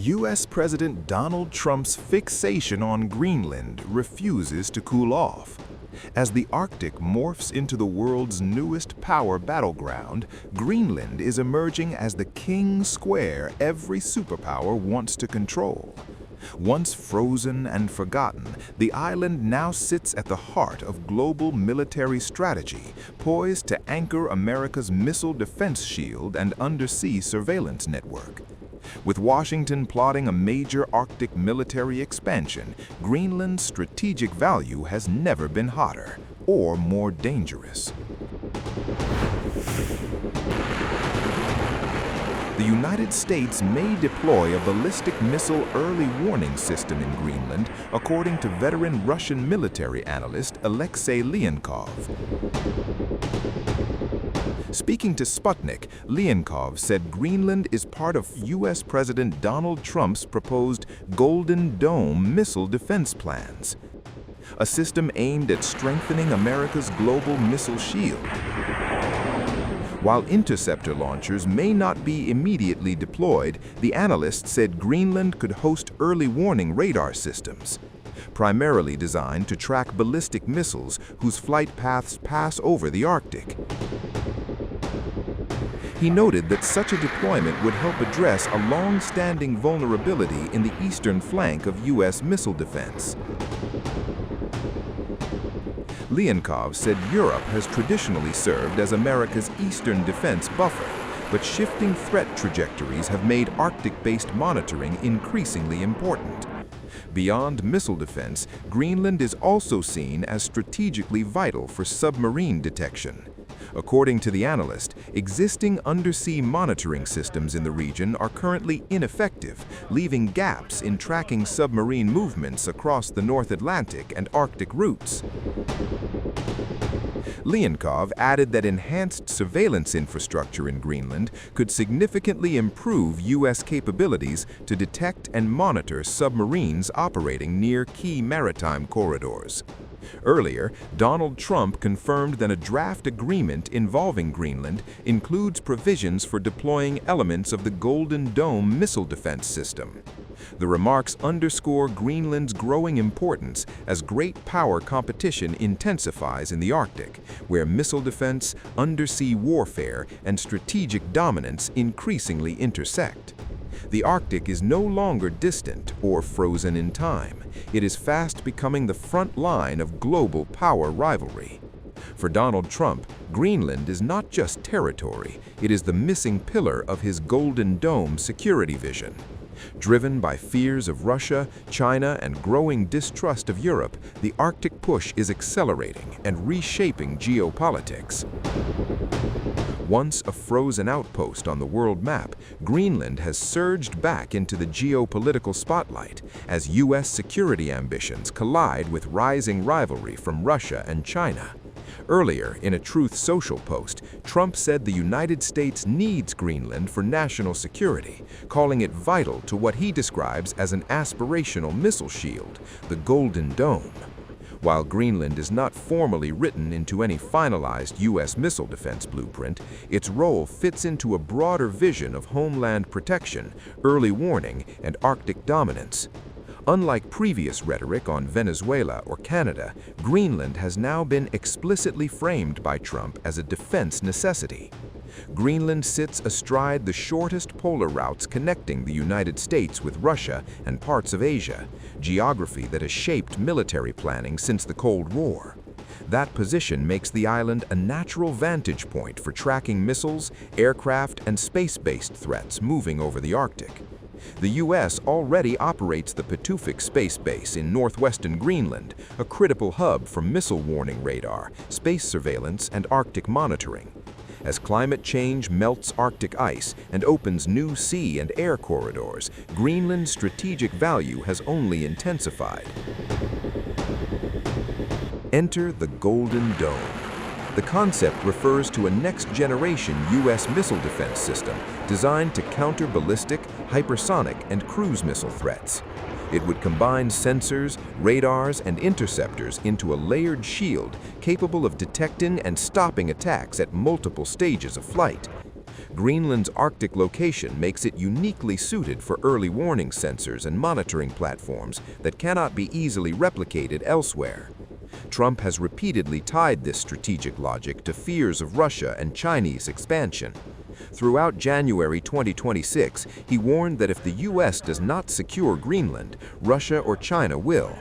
U.S. President Donald Trump's fixation on Greenland refuses to cool off. As the Arctic morphs into the world's newest power battleground, Greenland is emerging as the king square every superpower wants to control. Once frozen and forgotten, the island now sits at the heart of global military strategy, poised to anchor America's missile defense shield and undersea surveillance network. With Washington plotting a major Arctic military expansion, Greenland's strategic value has never been hotter or more dangerous. The United States may deploy a ballistic missile early warning system in Greenland, according to veteran Russian military analyst Alexei Leonkov. Speaking to Sputnik, Leonkov said Greenland is part of U.S. President Donald Trump's proposed Golden Dome missile defense plans, a system aimed at strengthening America's global missile shield. While interceptor launchers may not be immediately deployed, the analyst said Greenland could host early warning radar systems, primarily designed to track ballistic missiles whose flight paths pass over the Arctic. He noted that such a deployment would help address a long-standing vulnerability in the eastern flank of U.S. missile defense. Leonkov said Europe has traditionally served as America's eastern defense buffer, but shifting threat trajectories have made Arctic-based monitoring increasingly important. Beyond missile defense, Greenland is also seen as strategically vital for submarine detection. According to the analyst, existing undersea monitoring systems in the region are currently ineffective, leaving gaps in tracking submarine movements across the North Atlantic and Arctic routes. Leonkov added that enhanced surveillance infrastructure in Greenland could significantly improve U.S. capabilities to detect and monitor submarines operating near key maritime corridors. Earlier, Donald Trump confirmed that a draft agreement involving Greenland includes provisions for deploying elements of the Golden Dome missile defense system. The remarks underscore Greenland's growing importance as great power competition intensifies in the Arctic, where missile defense, undersea warfare, and strategic dominance increasingly intersect. The Arctic is no longer distant or frozen in time. It is fast becoming the front line of global power rivalry. For Donald Trump, Greenland is not just territory, it is the missing pillar of his Golden Dome security vision. Driven by fears of Russia, China, and growing distrust of Europe, the Arctic push is accelerating and reshaping geopolitics. Once a frozen outpost on the world map, Greenland has surged back into the geopolitical spotlight as U.S. security ambitions collide with rising rivalry from Russia and China. Earlier, in a Truth Social post, Trump said the United States needs Greenland for national security, calling it vital to what he describes as an aspirational missile shield, the Golden Dome. While Greenland is not formally written into any finalized U.S. missile defense blueprint, its role fits into a broader vision of homeland protection, early warning, and Arctic dominance. Unlike previous rhetoric on Venezuela or Canada, Greenland has now been explicitly framed by Trump as a defense necessity. Greenland sits astride the shortest polar routes connecting the United States with Russia and parts of Asia, geography that has shaped military planning since the Cold War. That position makes the island a natural vantage point for tracking missiles, aircraft, and space-based threats moving over the Arctic. The U.S. already operates the Pituffik Space Base in northwestern Greenland, a critical hub for missile warning radar, space surveillance, and Arctic monitoring. As climate change melts Arctic ice and opens new sea and air corridors, Greenland's strategic value has only intensified. Enter the Golden Dome. The concept refers to a next-generation U.S. missile defense system designed to counter ballistic, hypersonic, and cruise missile threats. It would combine sensors, radars, and interceptors into a layered shield capable of detecting and stopping attacks at multiple stages of flight. Greenland's Arctic location makes it uniquely suited for early warning sensors and monitoring platforms that cannot be easily replicated elsewhere. Trump has repeatedly tied this strategic logic to fears of Russia and Chinese expansion. Throughout January 2026, he warned that if the U.S. does not secure Greenland, Russia or China will.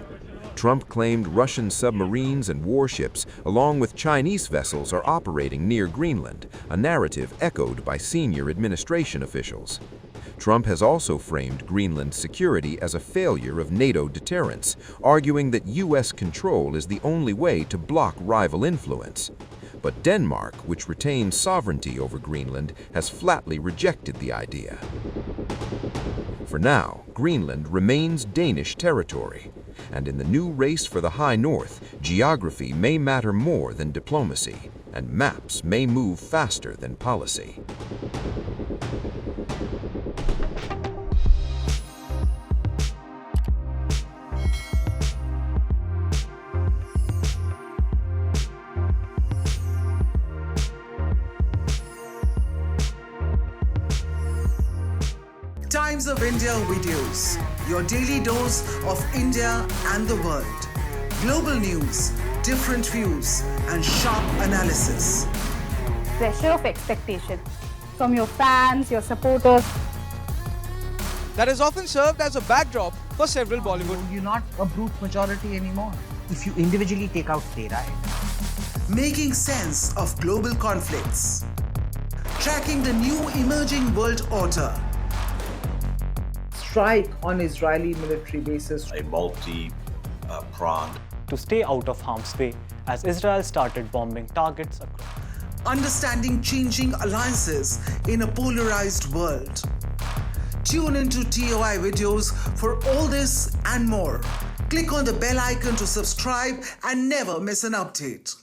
Trump claimed Russian submarines and warships, along with Chinese vessels, are operating near Greenland, a narrative echoed by senior administration officials. Trump has also framed Greenland's security as a failure of NATO deterrence, arguing that U.S. control is the only way to block rival influence. But Denmark, which retains sovereignty over Greenland, has flatly rejected the idea. For now, Greenland remains Danish territory. And in the new race for the High North, geography may matter more than diplomacy, and maps may move faster than policy. Times of India videos, your daily dose of India and the world. Global news, different views, and sharp analysis. Pressure of expectation from your fans, your supporters. That has often served as a backdrop for several Bollywood. You're not a brute majority anymore. If you individually take out data. Making sense of global conflicts. Tracking the new emerging world order. Strike on Israeli military bases. A multi-pronged. To stay out of harm's way as Israel started bombing targets across. Understanding changing alliances in a polarized world. Tune into TOI videos for all this and more. Click on the bell icon to subscribe and never miss an update.